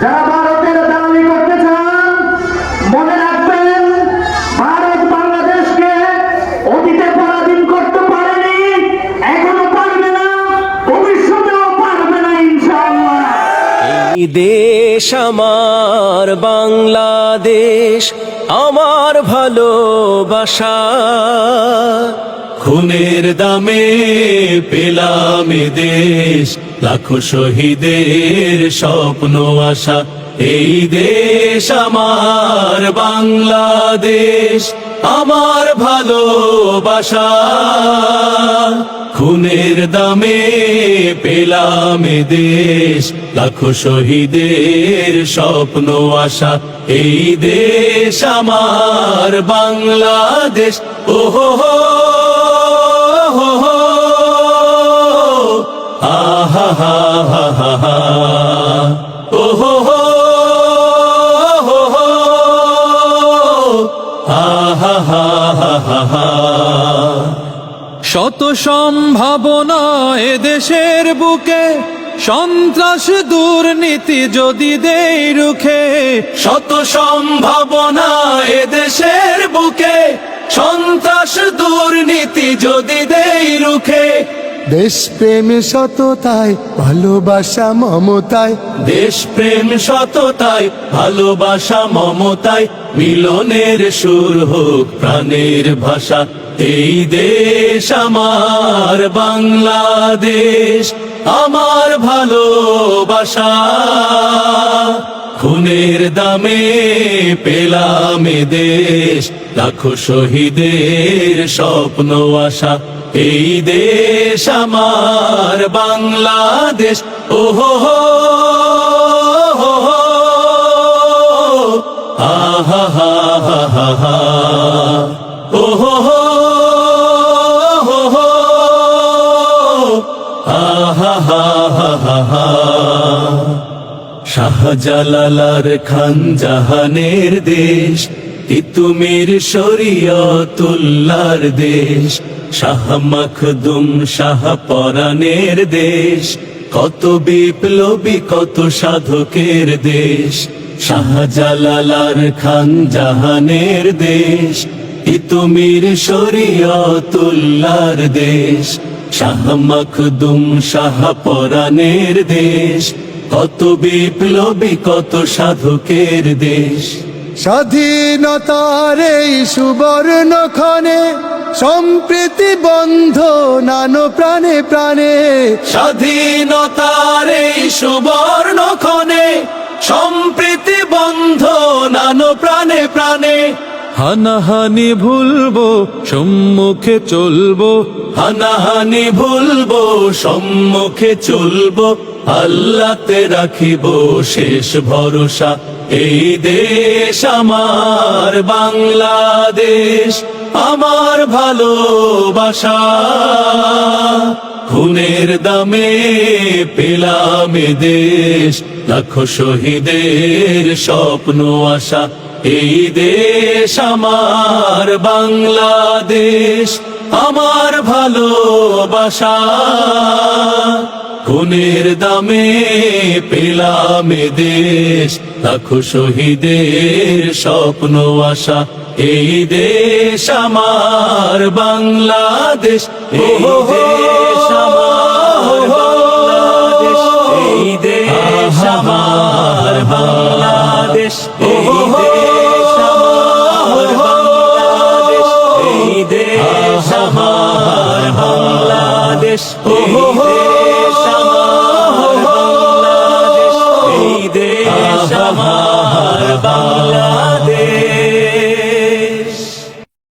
যারা ভারতের দালালি করতে চান মনে রাখবেন, ভারত বাংলাদেশকে অতীতে পরাধীন করতে পারেনি, এখনো পারবে না, ভবিষ্যতেও পারবে না ইনশাআল্লাহ। এই দেশ আমার বাংলাদেশ, আমার ভালোবাসা, খুনের দামে পেলাম এ দেশ, লাখো শহীদের স্বপ্ন আশা। এই দেশ আমার বাংলাদেশ, আমার ভালোবাসা, খুনের দামে পেলাম এ দেশ, লাখো শহীদের স্বপ্ন আশা। এই দেশ আমার বাংলাদেশ, ও হো হো হো হো, আহা হা হা হা হা, ও হো হো হো হো, আহা হা হা হা হা। শত সম্ভাবনা এ দেশের বুকে, সন্ত্রাস দুর্নীতি যদি দেই রুখে। শত সম্ভাবনা এ দেশের বুকে, সন্ত্রাস দুর্নীতি যদি দেই রুখে। দেশপ্রেম সততায় ভালোবাসা মমতায়, দেশপ্রেম সততায় ভালোবাসা মমতায়, মিলনের সুর হোক প্রাণের ভাষা। এই দেশ আমার বাংলাদেশ, আমার ভালোবাসা, খুনের দামে পেলাম এ দেশ, লাখো শহীদের স্বপ্ন আশা। এই দেশ আমার বাংলাদেশ, ও হো হো হো হো, আহা হা হা হা হা, ও হো হো হো হো, আহা হা হা হা হা। শাহজালাল খান জাহানের দেশ, তিতুমির শরীয়তুল্লাহর দেশ, শাহ মখদুম শাহ পরাণের দেশ, কত বিপ্লবী কত সাধকের দেশ। শাহজালাল খান জাহানের দেশ, তিতুমির শরীয়তুল্লাহর দেশ, শাহ মখদুম শাহ পরাণের দেশ, কত বিপ্লবী কত সাধকের দেশ। স্বাধীনতার এই সুবর্ণ ক্ষণে সম্প্রীতি বন্ধ নানো প্রাণে প্রাণে। স্বাধীনতার এই সুবর্ণ ক্ষণে সম্প্রীতি বন্ধ নানো প্রাণে প্রাণে। হানাহানি ভুলবো, সম্মুখে চলবো, হানাহানি ভুলবো, সম্মুখে চলবো, আল্লাহতে রাখিব শেষ ভরসা। এই দেশ আমার বাংলাদেশ, আমার ভালোবাসা, খুনের দামে পেলাম এ দেশ, লাখো শহীদের স্বপ্ন আশা। এই দেশ আমার বাংলাদেশ, আমার ভালোবাসা, খুনের দামে পেলাম এ দেশ, লাখো শহীদের স্বপ্ন আশা। এই দেশ আমার বাংলাদেশ, এই দেশ আমার বাংলাদেশ, এই দেশ আমার বাংলাদেশ, এই দেশ আমার বাংলাদেশ, এই দেশ আমার বাংলাদেশ, এই দেশ